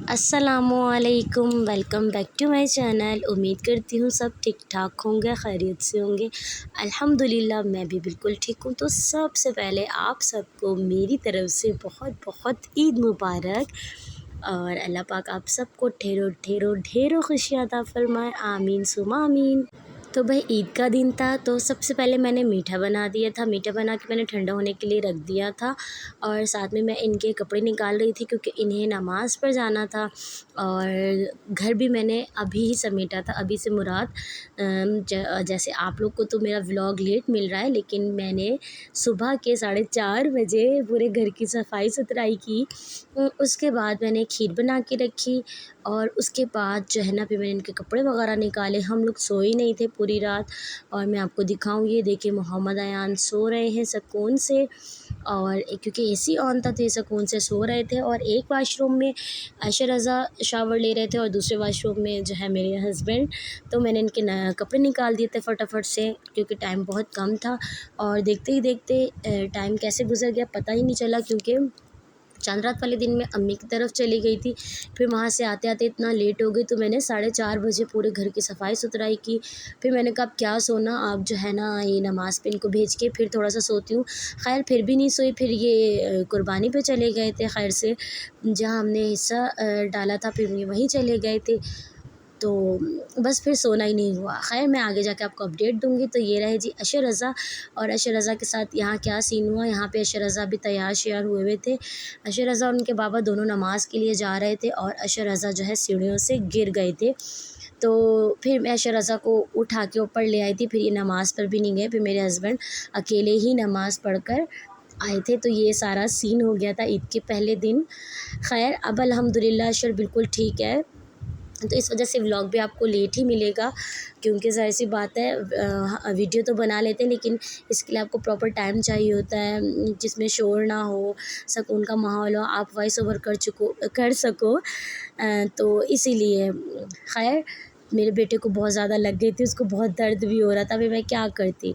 अस्सलामुअलैकुम, welcome back to my channel. उम्मीद करती हूँ सब ठीक ठाक होंगे, खैरियत से होंगे। अल्हम्दुलिल्लाह मैं भी बिल्कुल ठीक हूँ। तो सबसे पहले आप सबको मेरी तरफ़ से बहुत बहुत ईद मुबारक और अल्लाह पाक आप सबको ढेरों ढेरों ढेरों खुशियाँ अता फ़रमाए, आमीन सुमा आमीन। तो भाई ईद का दिन था, तो सबसे पहले मैंने मीठा बना दिया था। मीठा बना के मैंने ठंडा होने के लिए रख दिया था और साथ में मैं इनके कपड़े निकाल रही थी क्योंकि इन्हें नमाज़ पर जाना था। और घर भी मैंने अभी ही समेटा था, अभी से मुराद जैसे आप लोग को तो मेरा व्लॉग लेट मिल रहा है, लेकिन मैंने सुबह के 4:30 बजे पूरे घर की सफाई सुथराई की। उसके बाद मैंने खीर बना के रखी और उसके बाद जो है ना फिर मैंने इनके कपड़े वगैरह निकाले। हम लोग सोए नहीं थे पूरी रात और मैं आपको दिखाऊं, ये देखिए मोहम्मद अयान सो रहे हैं सुकून से, और क्योंकि एसी ऑन था तो ये सुकून से सो रहे थे। और एक वाशरूम में आयशा रज़ा शावर ले रहे थे और दूसरे वाशरूम में जो है मेरे हस्बैंड। तो मैंने इनके कपड़े निकाल दिए थे फटाफट से क्योंकि टाइम बहुत कम था। और देखते ही देखते टाइम कैसे गुजर गया पता ही नहीं चला, क्योंकि चांद रात वाले दिन मैं अम्मी की तरफ चली गई थी। फिर वहाँ से आते आते इतना लेट हो गई तो मैंने 4:30 बजे पूरे घर की सफाई सुथराई की। फिर मैंने कहा अब क्या सोना, अब जो है ना ये नमाज़ पे इनको भेज के फिर थोड़ा सा सोती हूँ। खैर फिर भी नहीं सोई, फिर ये कुर्बानी पे चले गए थे। खैर से जहाँ हमने हिस्सा डाला था फिर ये वहीं चले गए थे, तो बस फिर सोना ही नहीं हुआ। ख़ैर मैं आगे जाके आपको अपडेट दूँगी। तो ये रहे जी अशर रज़ा, और अशर रज़ा के साथ यहाँ क्या सीन हुआ। यहाँ पे अशर रज़ा भी तैयार श्यार हुए थे। अशर रज़ा और उनके बाबा दोनों नमाज़ के लिए जा रहे थे और अशर रज़ा जो है सीढ़ियों से गिर गए थे। तो फिर मैं अशर रज़ा को उठा के ऊपर ले आई थी। फिर ये नमाज़ पर भी नहीं गए, फिर मेरे हस्बैंड अकेले ही नमाज़ पढ़ कर आए थे। तो ये सारा सीन हो गया था ईद के पहले दिन। खैर अब अल्हम्दुलिल्लाह अशर बिल्कुल ठीक है, तो इस वजह से व्लॉग भी आपको लेट ही मिलेगा, क्योंकि ज़ाहिर सी बात है वीडियो तो बना लेते हैं लेकिन इसके लिए आपको प्रॉपर टाइम चाहिए होता है जिसमें शोर ना हो, सुकून का माहौल हो, आप वॉइस ओवर कर सको। तो इसीलिए खैर मेरे बेटे को बहुत ज़्यादा लग गई थी, उसको बहुत दर्द भी हो रहा था, फिर मैं क्या करती।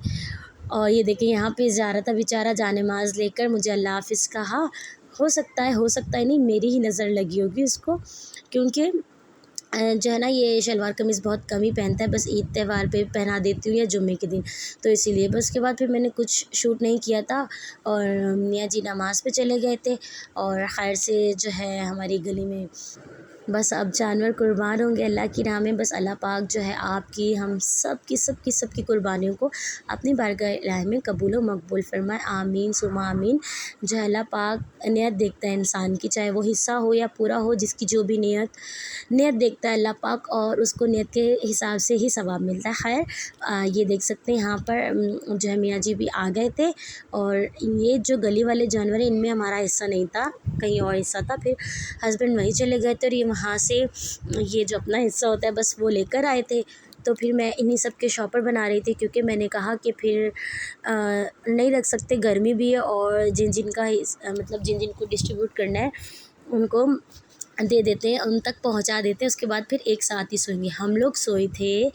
और ये देखिए यहाँ पे जा रहा था बेचारा जानेमाज़ लेकर, मुझे अल्लाह हाफ़िज़ कहा। हो सकता है नहीं मेरी ही नज़र लगी होगी उसको, क्योंकि जो है ना ये शलवार कमीज़ बहुत कम ही पहनता है, बस ईद त्यौहार पे पहना देती हूँ या जुम्मे के दिन, तो इसीलिए बस उसके बाद फिर मैंने कुछ शूट नहीं किया था। और मियाँ जी नमाज़ पे चले गए थे और खैर से जो है हमारी गली में बस अब जानवर कुर्बान होंगे अल्लाह की राह में। बस अल्लाह पाक जो है आपकी हम सब की कुर्बानियों को अपनी बारगाह राह में कबूल व मकबूल फ़रमाए, आमीन सुमा आमीन। जो है अल्लाह पाक नियत देखता है इंसान की, चाहे वो हिस्सा हो या पूरा हो, जिसकी जो भी नियत देखता है अल्लाह पाक, और उसको नियत के हिसाब से ही सवाब मिलता है। खैर ये देख सकते हैं यहाँ पर जो है मियाँ जी भी आ गए थे। और ये जो गली वाले जानवर हैं इनमें हमारा हिस्सा नहीं था, कहीं और हिस्सा था। फिर हस्बैंड वहीं चले गए थे और ये वहाँ से ये जो अपना हिस्सा होता है बस वो लेकर आए थे। तो फिर मैं इन्हीं सब के शॉपर बना रही थी, क्योंकि मैंने कहा कि फिर नहीं रख सकते, गर्मी भी है, और जिन का मतलब जिन को डिस्ट्रीब्यूट करना है उनको दे देते हैं, उन तक पहुंचा देते हैं, उसके बाद फिर एक साथ ही सोएंगे। हम लोग सोए थे,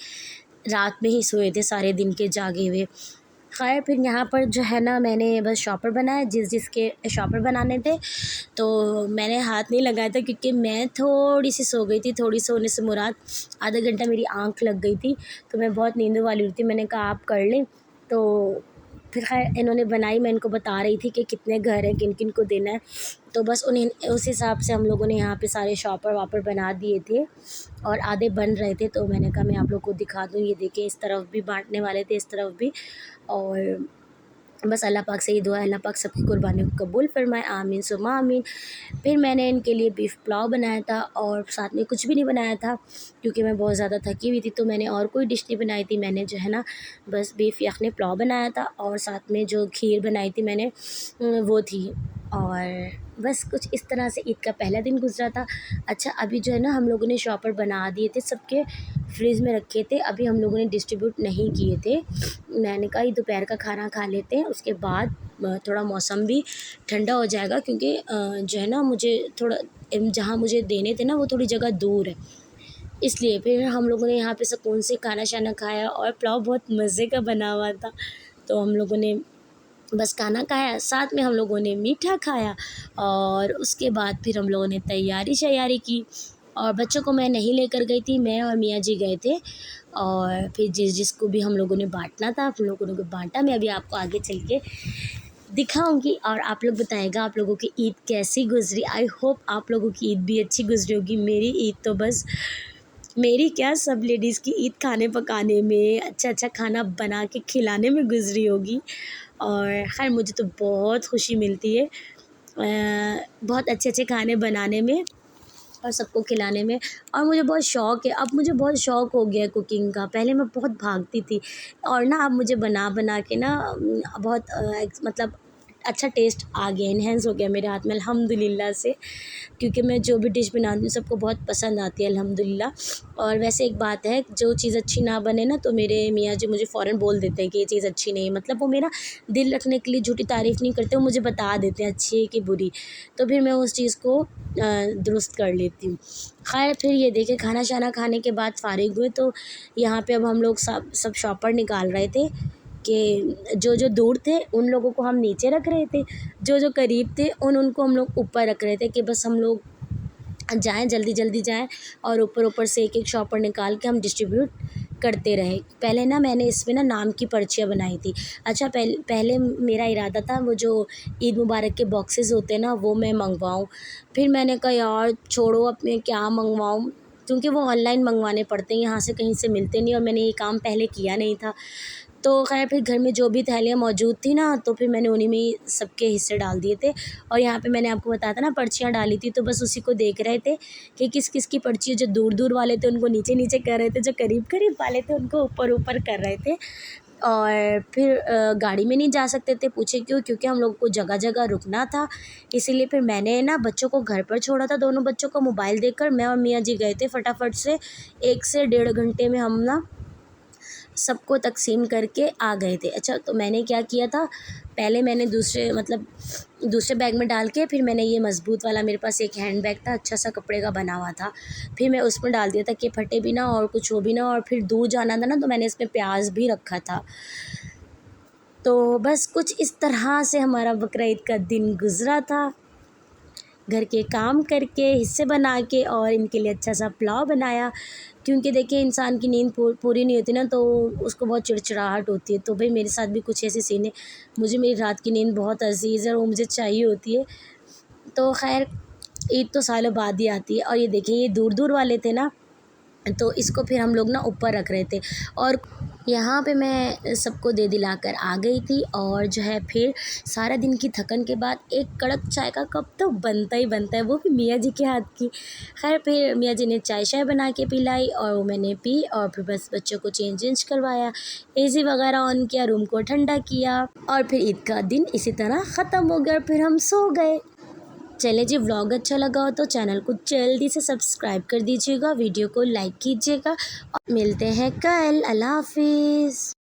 रात में ही सोए थे, सारे दिन के जागे हुए। खैर फिर यहाँ पर जो है ना मैंने बस शॉपर बनाया, जिसके शॉपर बनाने थे तो मैंने हाथ नहीं लगाया था, क्योंकि मैं थोड़ी सी सो गई थी। थोड़ी सोने से मुराद आधा घंटा मेरी आँख लग गई थी, तो मैं बहुत नींद वाली हुई थी। मैंने कहा आप कर लें, तो फिर खैर इन्होंने बनाई, मैं इनको बता रही थी कि कितने घर हैं, किन किन को देना है। तो बस उन्हें उस हिसाब से हम लोगों ने यहाँ पे सारे शॉपर वापर बना दिए थे और आधे बन रहे थे। तो मैंने कहा मैं आप लोग को दिखा दूँ, ये देखें इस तरफ भी बांटने वाले थे, इस तरफ भी। और बस अल्लाह पाक से ही दुआ है अल्लाह पाक सबकी कुर्बानियों को कबूल फ़रमाए, आमीन सुमा आमीन। फिर मैंने इनके लिए बीफ़ पुलाव बनाया था और साथ में कुछ भी नहीं बनाया था, क्योंकि मैं बहुत ज़्यादा थकी हुई थी, तो मैंने और कोई डिश नहीं बनाई थी। मैंने जो है ना बस बीफ़ यखनी पुलाव बनाया था और साथ में जो खीर बनाई थी मैंने वो थी। और बस कुछ इस तरह से ईद का पहला दिन गुजरा था। अच्छा अभी जो है ना हम लोगों ने शॉपर बना दिए थे, सबके फ्रिज में रखे थे, अभी हम लोगों ने डिस्ट्रीब्यूट नहीं किए थे। मैंने कहा ये दोपहर का खाना खा लेते हैं, उसके बाद थोड़ा मौसम भी ठंडा हो जाएगा, क्योंकि जो है ना मुझे थोड़ा जहाँ मुझे देने थे ना वो थोड़ी जगह दूर है, इसलिए फिर हम लोगों ने यहाँ पे सुकून से खाना शाना खाया और पुलाव बहुत मज़े का बना हुआ था। तो हम लोगों ने बस खाना खाया, साथ में हम लोगों ने मीठा खाया और उसके बाद फिर हम लोगों ने तैयारी शैयारी की और बच्चों को मैं नहीं लेकर गई थी, मैं और मियाँ जी गए थे। और फिर जिसको भी हम लोगों ने बाँटना था, हम लोगों ने बाँटा। मैं अभी आपको आगे चल के दिखाऊँगी और आप लोग बताइएगा आप लोगों की ईद कैसी गुज़री। आई होप आप लोगों की ईद भी अच्छी गुज़री होगी। मेरी ईद तो बस मेरी क्या सब लेडीज़ की ईद खाने पकाने में, अच्छा खाना बना के खिलाने में गुज़री होगी। और ख़ैर मुझे तो बहुत खुशी मिलती है बहुत अच्छे खाने बनाने में और सबको खिलाने में। और मुझे बहुत शौक़ है, अब मुझे बहुत शौक़ हो गया है कुकिंग का। पहले मैं बहुत भागती थी और ना अब मुझे बना के ना बहुत मतलब अच्छा टेस्ट आ गया, एनहांस हो गया मेरे हाथ में अल्हम्दुलिल्लाह से, क्योंकि मैं जो भी डिश बनाती हूँ सबको बहुत पसंद आती है अल्हम्दुलिल्लाह। और वैसे एक बात है, जो चीज़ अच्छी ना बने ना तो मेरे मियाँ जी मुझे फ़ौरन बोल देते हैं कि ये चीज़ अच्छी नहीं है। मतलब वो मेरा दिल रखने के लिए झूठी तारीफ़ नहीं करते, वो मुझे बता देते हैं अच्छी है कि बुरी। तो फिर मैं उस चीज़ को दुरुस्त कर लेती हूँ। ख़ैर फिर ये देखिए खाना शाना खाने के बाद फ़ारिग हुए तो यहाँ पे अब हम लोग सब शॉपर निकाल रहे थे कि जो दूर थे उन लोगों को हम नीचे रख रहे थे, जो करीब थे उनको हम लोग ऊपर रख रहे थे कि बस हम लोग जाएँ, जल्दी जाएँ और ऊपर से एक शॉपर निकाल के हम डिस्ट्रीब्यूट करते रहे। पहले ना मैंने इसमें ना नाम की पर्चियाँ बनाई थी। अच्छा पहले मेरा इरादा था वो जो ईद मुबारक के बॉक्सेस होते हैं ना वो मैं मँगवाऊँ। फिर मैंने कहा यार छोड़ो अब मैं क्या मँगवाऊँ, क्योंकि वो ऑनलाइन मँगवाने पड़ते हैं, यहाँ से कहीं से मिलते नहीं और मैंने ये काम पहले किया नहीं था। तो ख़ैर फिर घर में जो भी थैलियाँ मौजूद थी ना तो फिर मैंने उन्हीं में ही सबके हिस्से डाल दिए थे। और यहाँ पे मैंने आपको बताया था ना पर्चियाँ डाली थी, तो बस उसी को देख रहे थे कि किस की पर्ची, जो दूर वाले थे उनको नीचे कर रहे थे, जो करीब वाले थे उनको ऊपर कर रहे थे। और फिर गाड़ी में नहीं जा सकते थे, पूछे क्यों? क्योंकि हम लोगों को जगह रुकना था, इसीलिए फिर मैंने ना बच्चों को घर पर छोड़ा था। दोनों बच्चों को मोबाइल देकर मैं और मियाँ जी गए थे फटाफट से। 1 से 1.5 घंटे में हम ना सबको तक़सीम करके आ गए थे। अच्छा तो मैंने क्या किया था, पहले मैंने दूसरे बैग में डाल के फिर मैंने ये मज़बूत वाला, मेरे पास एक हैंड बैग था अच्छा सा कपड़े का बना हुआ था, फिर मैं उसमें डाल दिया था कि फटे भी ना और कुछ हो भी ना। और फिर दूर जाना था ना तो मैंने इसमें प्याज भी रखा था। तो बस कुछ इस तरह से हमारा बकरा ईद का दिन गुज़रा था, घर के काम करके, हिस्से बना के और इनके लिए अच्छा सा पुलाव बनाया। क्योंकि देखिए इंसान की नींद पूरी नहीं होती ना तो उसको बहुत चिड़चिड़ाहट होती है। तो भाई मेरे साथ भी कुछ ऐसे सीन है, मुझे मेरी रात की नींद बहुत अज़ीज़ है और वो मुझे चाहिए होती है। तो ख़ैर ईद तो सालों बाद ही आती है। और ये देखिए ये दूर वाले थे ना तो इसको फिर हम लोग ना ऊपर रख रहे थे और यहाँ पे मैं सबको दे दिलाकर आ गई थी। और जो है फिर सारा दिन की थकन के बाद एक कड़क चाय का कप तो बनता ही बनता है, वो भी मियाँ जी के हाथ की। खैर फिर मियाँ जी ने चाय बना के पिलाई और वो मैंने पी और फिर बस बच्चों को चेंज करवाया, एसी वगैरह ऑन किया, रूम को ठंडा किया और फिर ईद का दिन इसी तरह ख़त्म हो गया और फिर हम सो गए। चले जी, व्लॉग अच्छा लगा हो तो चैनल को जल्दी से सब्सक्राइब कर दीजिएगा, वीडियो को लाइक कीजिएगा और मिलते हैं कल। अल्लाह हाफ़िज़।